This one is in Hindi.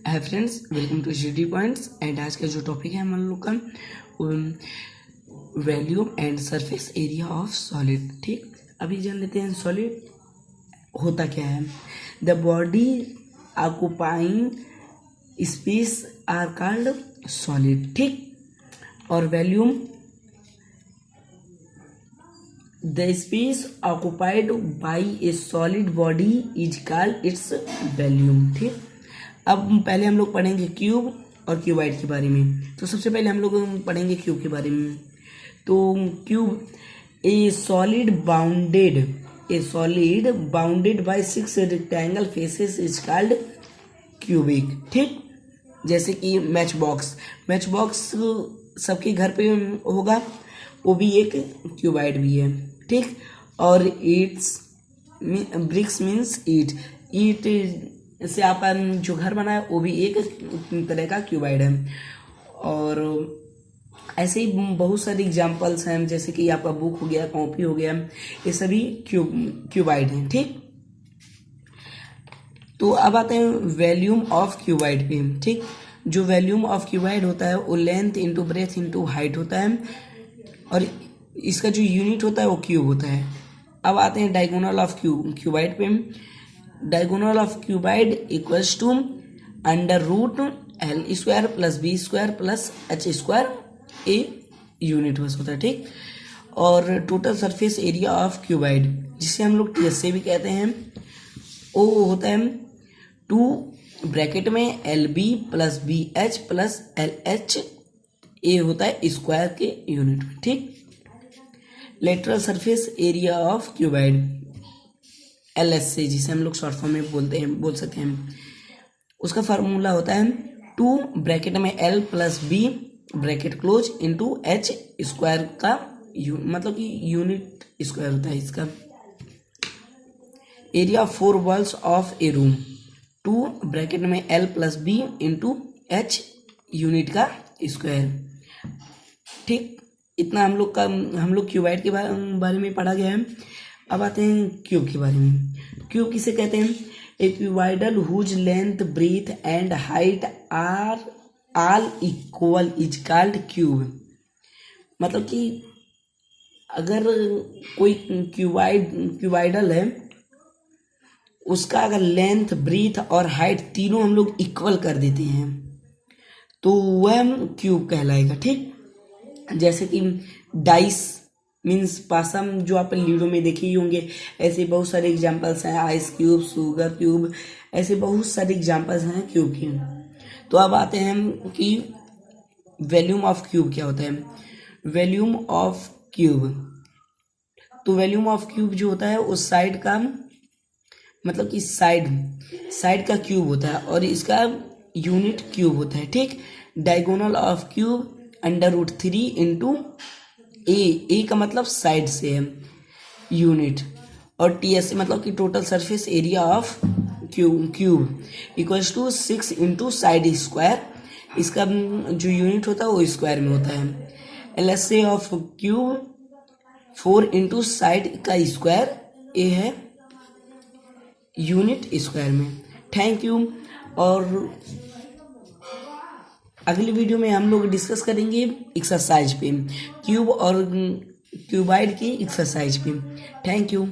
Hi friends, welcome to GD points. And आज का जो टॉपिक है हम लोग का volume and surface area of solid. ठीक, अभी जान लेते हैं सॉलिड होता क्या है। The body occupying space are called solid. ठीक, और volume the space occupied by a solid body is called its volume. ठीक, अब पहले हम लोग पढ़ेंगे क्यूब और क्यूबाइड के बारे में। तो सबसे पहले हम लोग पढ़ेंगे क्यूब के बारे में। तो cube A solid bounded by 6 rectangle faces is called cubic. ठीक, जैसे कि मैच बॉक्स सबके घर पे होगा, वो भी एक क्यूबाइड भी है। ठीक, और ईट्स ब्रिक्स मीन्स ईट से आपका जो घर बना है वो भी एक तरह का क्यूबाइड है। और ऐसे ही बहुत सारी एग्जांपल्स हैं, जैसे कि आपका बुक हो गया, कॉपी हो गया, ये सभी क्यूबाइड हैं। ठीक, तो अब आते हैं वॉल्यूम ऑफ क्यूबाइड पे। ठीक, जो वॉल्यूम ऑफ क्यूबाइड होता है वो length into breadth into height होता है, और इसका जो यूनिट होता है वो क्यूब होता है। अब आते हैं डायगोनल ऑफ क्यूबाइड पे। Diagonal of cuboid equals to under root L square plus B square plus H square, a unit बस होता है। ठीक, और total surface area of cuboid, जिसे हम लोग टीएसए भी कहते हैं, वो होता है 2 ब्रैकेट में L B plus B H plus L H, A होता है स्क्वायर के यूनिट में। ठीक, lateral surface area of cuboid LSA, जिसे हम लोग शॉर्ट फॉर्म में बोल सकते हैं, उसका फार्मूला होता है 2 ब्रैकेट में L plus B bracket close into H square का मतलब कि यूनिट स्क्वायर होता है इसका। Area 4 walls of a room 2 bracket में L plus B into H unit का स्क्वायर। ठीक, इतना हम लोग क्यूबाइड के बारे में पढ़ा गया है। अब आते हैं क्यूब के बारे में। क्यूब किसे कहते हैं? A cuboidal whose length breadth and height are all equal is called cube. मतलब कि अगर कोई क्यूबाइडल है, उसका अगर लेंथ ब्रेथ और हाइट तीनों हम लोग इक्वल कर देते हैं तो वह क्यूब कहलाएगा। ठीक, जैसे कि डाइस मीन्स पासम, जो आप लीडो में देखे ही होंगे, ऐसे बहुत सारे एग्जांपल्स हैं। आइस क्यूब, शुगर क्यूब, ऐसे बहुत सारे एग्जांपल्स हैं क्यूब के। तो अब आते हैं कि वॉल्यूम ऑफ क्यूब क्या होता है। वॉल्यूम ऑफ क्यूब, तो वॉल्यूम ऑफ क्यूब जो होता है उस साइड का मतलब कि साइड का क्यूब होता है, और इसका यूनिट क्यूब होता है। ठीक, diagonal of cube under root 3 into A का मतलब साइड से है यूनिट, और टीएसए मतलब कि total surface area of cube equals to 6 into side square. इसका जो यूनिट होता है वो स्क्वायर में होता है। LSA of cube 4 into side का स्क्वायर, ए है यूनिट स्क्वायर में। Thank you. और अगली वीडियो में हम लोग डिस्कस करेंगे एक्सरसाइज पे, क्यूब और क्यूबाइड की एक्सरसाइज पे। Thank you.